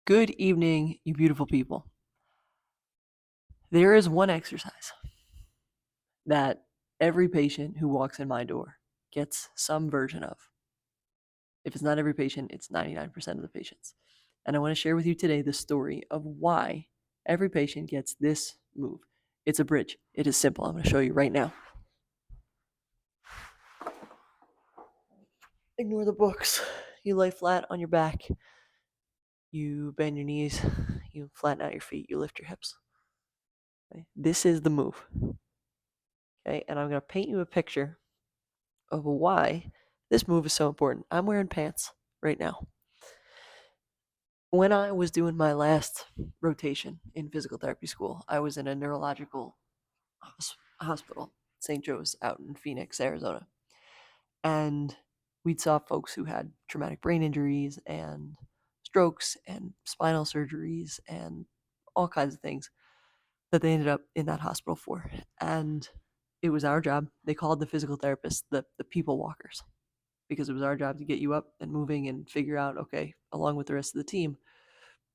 Good evening, you beautiful people. There is one exercise that every patient who walks in my door gets some version of. If it's not every patient, it's 99% of the patients. And I want to share with you today the story of why every patient gets this move. It's a bridge. It is simple. I'm going to show you right now. Ignore the books. You lay flat on your back. You bend your knees. You flatten out your feet. You lift your hips. Okay? This is the move. Okay, and I'm going to paint you a picture of why this move is so important. I'm wearing pants right now. When I was doing my last rotation in physical therapy school, I was in a neurological hospital, St. Joe's, out in Phoenix, Arizona. And we'd saw folks who had traumatic brain injuries and strokes and spinal surgeries and all kinds of things that they ended up in that hospital for. And it was our job. They called the physical therapists the people walkers, because it was our job to get you up and moving and figure out, okay, along with the rest of the team,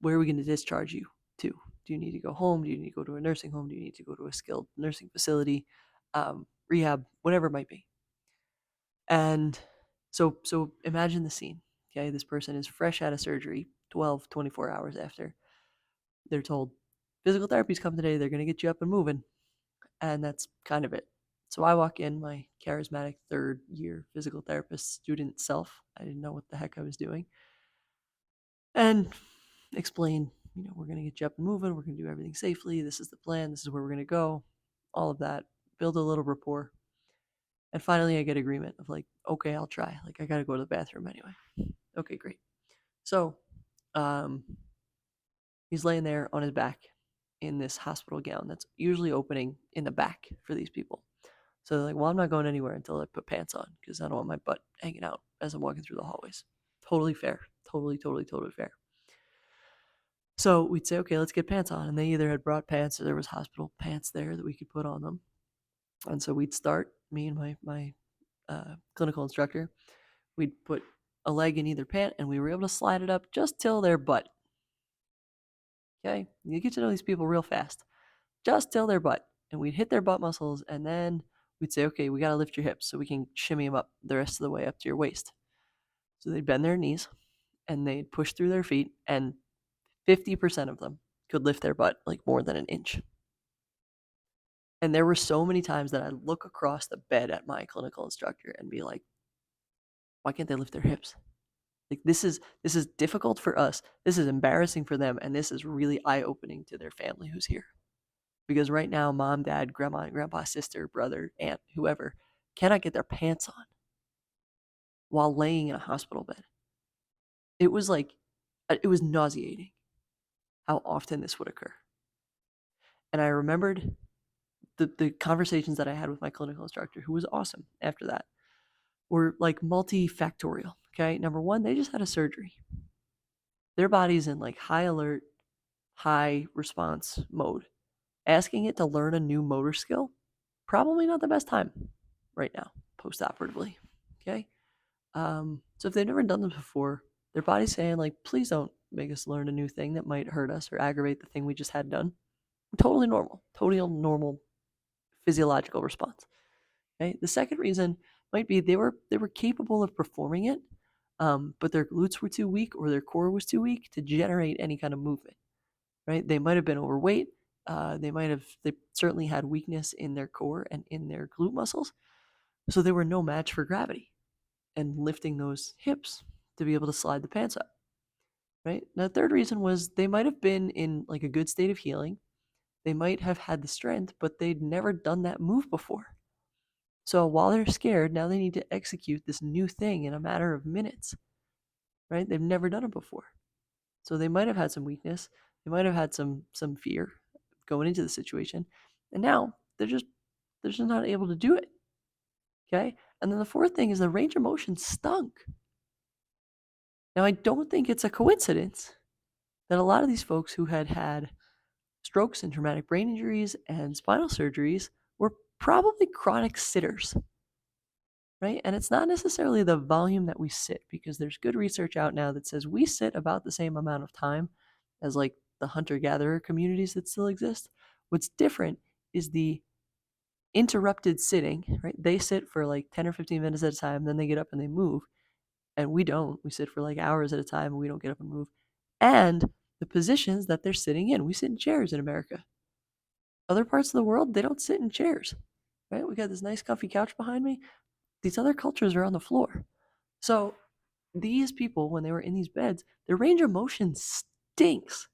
where are we going to discharge you to? Do you need to go home? Do you need to go to a nursing home? Do you need to go to a skilled nursing facility, rehab, whatever it might be? And so imagine the scene. Okay, this person is fresh out of surgery, 12, 24 hours after. They're told, physical therapy's come today. They're going to get you up and moving. And that's kind of it. So I walk in, my charismatic third year physical therapist student self. I didn't know what the heck I was doing. And explain, we're going to get you up and moving. We're going to do everything safely. This is the plan. This is where we're going to go. All of that. Build a little rapport. And finally, I get agreement of like, okay, I'll try. Like, I got to go to the bathroom anyway. Okay, great. So um, he's laying there on his back in this hospital gown that's usually opening in the back for these people. So they're like, well, I'm not going anywhere until I put pants on because I don't want my butt hanging out as I'm walking through the hallways. Totally fair. Totally, totally, totally fair. So we'd say, okay, let's get pants on. And they either had brought pants or there was hospital pants there that we could put on them. And so we'd start, me and my clinical instructor, we'd put a leg in either pant and we were able to slide it up just till their butt. Okay? You get to know these people real fast. Just till their butt. And we'd hit their butt muscles and then we'd say, okay, we got to lift your hips so we can shimmy them up the rest of the way up to your waist. So they'd bend their knees and they'd push through their feet, and 50% of them could lift their butt like more than an inch. And there were so many times that I'd look across the bed at my clinical instructor and be like, why can't they lift their hips? Like, this is difficult for us. This is embarrassing for them, and this is really eye-opening to their family who's here. Because right now, mom, dad, grandma, and grandpa, sister, brother, aunt, whoever, cannot get their pants on while laying in a hospital bed. It was nauseating how often this would occur. And I remembered the conversations that I had with my clinical instructor, who was awesome after that, were like multifactorial. Okay. Number one, they just had a surgery. Their body's in like high alert, high response mode. Asking it to learn a new motor skill, probably not the best time right now, post operatively. Okay. So if they've never done this before, their body's saying, like, please don't make us learn a new thing that might hurt us or aggravate the thing we just had done. Totally normal physiological response. Okay. The second reason might be they were capable of performing it, but their glutes were too weak or their core was too weak to generate any kind of movement. Right? They might have been overweight. They certainly had weakness in their core and in their glute muscles, so they were no match for gravity and lifting those hips to be able to slide the pants up. Right? Now, the third reason was they might have been in like a good state of healing. They might have had the strength, but they'd never done that move before. So while they're scared, now they need to execute this new thing in a matter of minutes, right? They've never done it before. So they might have had some weakness. They might have had some fear going into the situation. And now they're just not able to do it. Okay? And then the fourth thing is the range of motion stunk. Now, I don't think it's a coincidence that a lot of these folks who had strokes and traumatic brain injuries and spinal surgeries were probably chronic sitters, right? And it's not necessarily the volume that we sit, because there's good research out now that says we sit about the same amount of time as like the hunter-gatherer communities that still exist. What's different is the interrupted sitting, right? They sit for like 10 or 15 minutes at a time, then they get up and they move. And we don't. We sit for like hours at a time and we don't get up and move. And the positions that they're sitting in, we sit in chairs in America. Other parts of the world, they don't sit in chairs, right? We got this nice comfy couch behind me. These other cultures are on the floor. So these people, when they were in these beds, their range of motion stinks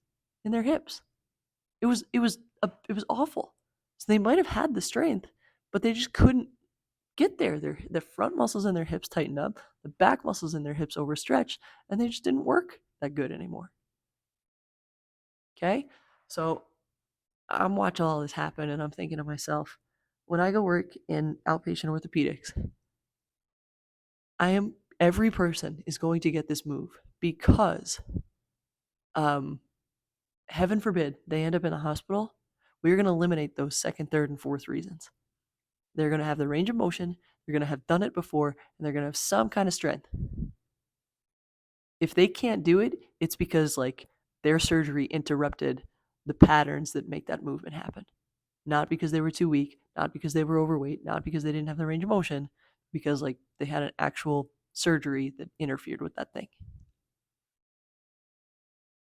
in their hips. It was awful. So they might have had the strength, but they just couldn't get there. The front muscles in their hips tightened up, the back muscles in their hips overstretched, and they just didn't work that good anymore. Okay? So I'm watching all this happen and I'm thinking to myself, when I go work in outpatient orthopedics, every person is going to get this move because heaven forbid they end up in a hospital. We're going to eliminate those second, third, and fourth reasons. They're going to have the range of motion, they're going to have done it before, and they're going to have some kind of strength. If they can't do it, it's because like their surgery interrupted the patterns that make that movement happen. Not because they were too weak, not because they were overweight, not because they didn't have the range of motion, because like they had an actual surgery that interfered with that thing.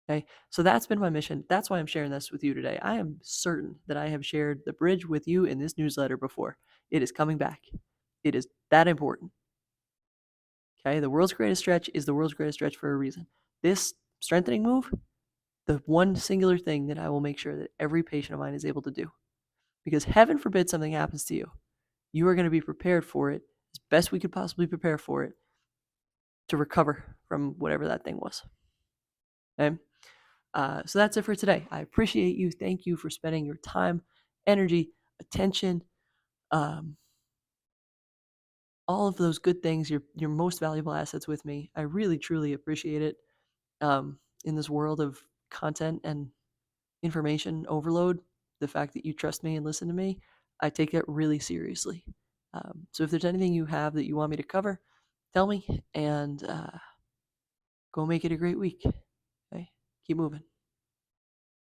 Okay, so that's been my mission. That's why I'm sharing this with you today. I am certain that I have shared the bridge with you in this newsletter before. It is coming back. It is that important. Okay, the world's greatest stretch is the world's greatest stretch for a reason. This strengthening move, the one singular thing that I will make sure that every patient of mine is able to do. Because heaven forbid something happens to you. You are going to be prepared for it as best we could possibly prepare for it to recover from whatever that thing was. Okay? So that's it for today. I appreciate you. Thank you for spending your time, energy, attention, all of those good things, your most valuable assets with me. I really, truly appreciate it. In this world of content and information overload, the fact that you trust me and listen to me, I take it really seriously. So if there's anything you have that you want me to cover, tell me, and go make it a great week. Okay? Keep moving.